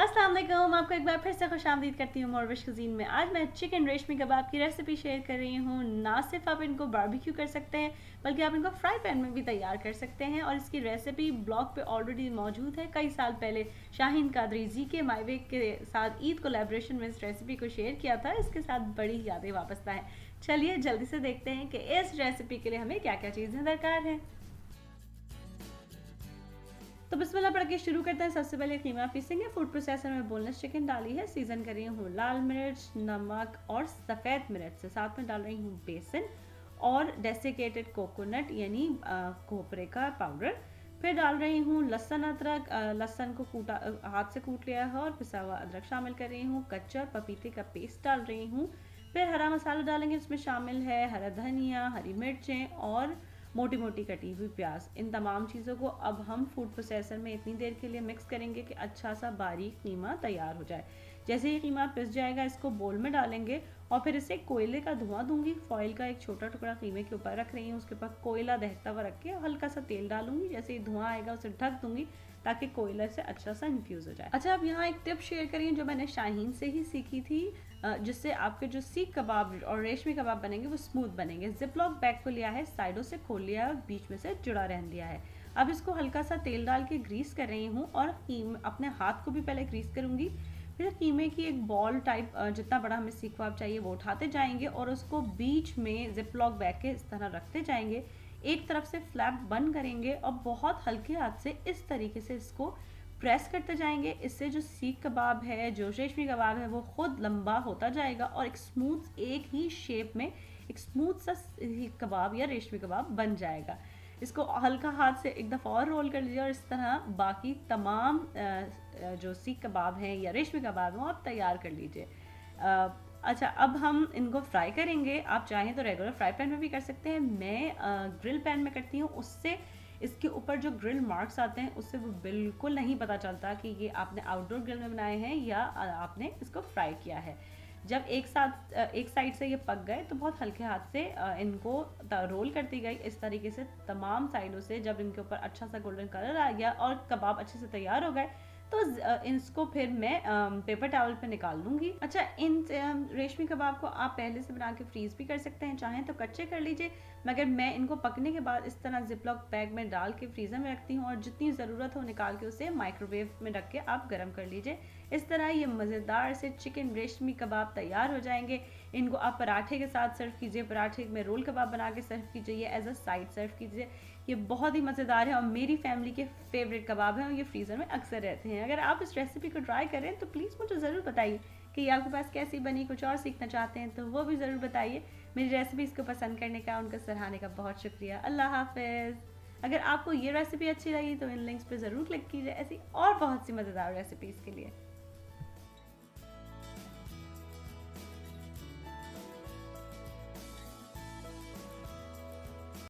अस्सलाम वालेकुम, आपको एक बार फिर से खुशामदीद करती हूँ मोरविश कुज़ीन में। आज मैं चिकन रेशमी कबाब की रेसिपी शेयर कर रही हूँ। ना सिर्फ आप इनको बारबेक्यू कर सकते हैं बल्कि आप इनको फ्राई पैन में भी तैयार कर सकते हैं और इसकी रेसिपी ब्लॉग पे ऑलरेडी मौजूद है। कई साल पहले शाहीन कादरी जी के मायवे के साथ ईद कोलैबोरेशन में इस रेसिपी को शेयर किया था। इसके साथ बड़ी यादें वापस आए। चलिए जल्दी से देखते हैं कि इस रेसिपी के लिए हमें क्या क्या चीज़ें दरकार हैं। तो बिस्मिल्लाह पढ़ के शुरू करते हैं। सबसे पहले कीमा पीसेंगे। फूड प्रोसेसर में बोनलेस चिकन डाली है, सीजन कर रही हूँ लाल मिर्च, नमक और सफ़ेद मिर्च से। साथ में डाल रही हूँ बेसन और डेसिकेटेड कोकोनट यानी खोपरे का पाउडर। फिर डाल रही हूँ लहसुन अदरक, लहसुन को कूटा हाथ से कूट लिया है और पिसा हुआ अदरक शामिल कर रही हूँ। कच्चा और पपीते का पेस्ट डाल रही हूँ। फिर हरा मसाला डालेंगे, इसमें शामिल है हरा धनिया, हरी मिर्चें और मोटी मोटी कटी हुई प्याज। इन तमाम चीज़ों को अब हम फूड प्रोसेसर में इतनी देर के लिए मिक्स करेंगे कि अच्छा सा बारीक कीमा तैयार हो जाए। जैसे ही कीमा पिस जाएगा इसको बोल में डालेंगे और फिर इसे कोयले का धुआं दूंगी। फॉइल का एक छोटा टुकड़ा कीमे के ऊपर रख रही हूँ, उसके ऊपर कोयला दहकता हुआ रख के हल्का सा तेल डालूंगी। जैसे ही धुआं आएगा उसे ढक दूंगी ताकि कोयला से अच्छा सा इन्फ्यूज़ हो जाए। अच्छा, अब यहाँ एक टिप शेयर करिए जो मैंने शाहीन से ही सीखी थी, जिससे आपके जो सीख कबाब और रेशमी कबाब बनेंगे वो स्मूथ बनेंगे। जिप लॉक बैग को लिया है, साइडों से खोल लिया है और बीच में से जुड़ा रहने दिया है। अब इसको हल्का सा तेल डाल के ग्रीस कर रही हूँ और अपने हाथ को भी पहले ग्रीस करूँगी। फिर कीमे की एक बॉल टाइप, जितना बड़ा हमें सीख कबाब चाहिए वो उठाते जाएंगे और उसको बीच में जिप लॉक बैग के इस तरह रखते जाएंगे। एक तरफ से फ्लैप बंद करेंगे और बहुत हल्के हाथ से इस तरीके से इसको प्रेस करते जाएंगे। इससे जो सीख कबाब है, जो रेशमी कबाब है, वो खुद लंबा होता जाएगा और एक स्मूथ, एक ही शेप में एक स्मूथ सा सीख कबाब या रेशमी कबाब बन जाएगा। इसको हल्का हाथ से एक दफ़ा और रोल कर लीजिए और इस तरह बाकी तमाम जो सीख कबाब हैं या रेशमी कबाब हैं वो आप तैयार कर लीजिए। अच्छा, अब हम इनको फ्राई करेंगे। आप चाहें तो रेगुलर फ्राई पैन में भी कर सकते हैं। मैं ग्रिल पैन में करती हूँ, उससे इसके ऊपर जो ग्रिल मार्क्स आते हैं उससे वो बिल्कुल नहीं पता चलता कि ये आपने आउटडोर ग्रिल में बनाए हैं या आपने इसको फ्राई किया है। जब एक साइड से ये पक गए तो बहुत हल्के हाथ से इनको रोल करती गई इस तरीके से तमाम साइडों से। जब इनके ऊपर अच्छा सा गोल्डन कलर आ गया और कबाब अच्छे से तैयार हो गए तो इसको फिर मैं पेपर टॉवल पे निकाल लूँगी। अच्छा, इन रेशमी कबाब को आप पहले से बना के फ्रीज़ भी कर सकते हैं, चाहें तो कच्चे कर लीजिए, मगर मैं इनको पकने के बाद इस तरह जिप लॉक बैग में डाल के फ्रीज़र में रखती हूँ और जितनी ज़रूरत हो निकाल के उसे माइक्रोवेव में रख के आप गर्म कर लीजिए। इस तरह ये मज़ेदार से चिकन रेशमी कबाब तैयार हो जाएंगे। इनको आप पराठे के साथ सर्व कीजिए, पराठे में रोल कबाब बना के सर्व कीजिए, ये एज अ साइड सर्व कीजिए। ये बहुत ही मज़ेदार है और मेरी फैमिली के फेवरेट कबाब हैं और ये फ्रीज़र में अक्सर रहते हैं। अगर आप इस रेसिपी को ट्राई करें तो प्लीज़ मुझे ज़रूर बताइए कि ये आपके पास कैसी बनी। कुछ और सीखना चाहते हैं तो वो भी ज़रूर बताइए। मेरी रेसिपीज़ को पसंद करने का, उनका सराहने का बहुत शुक्रिया। अल्लाह हाफ़िज़। अगर आपको ये रेसिपी अच्छी लगी तो इन लिंक्स पर ज़रूर क्लिक कीजिए ऐसी और बहुत सी मज़ेदार रेसिपीज़ के लिए।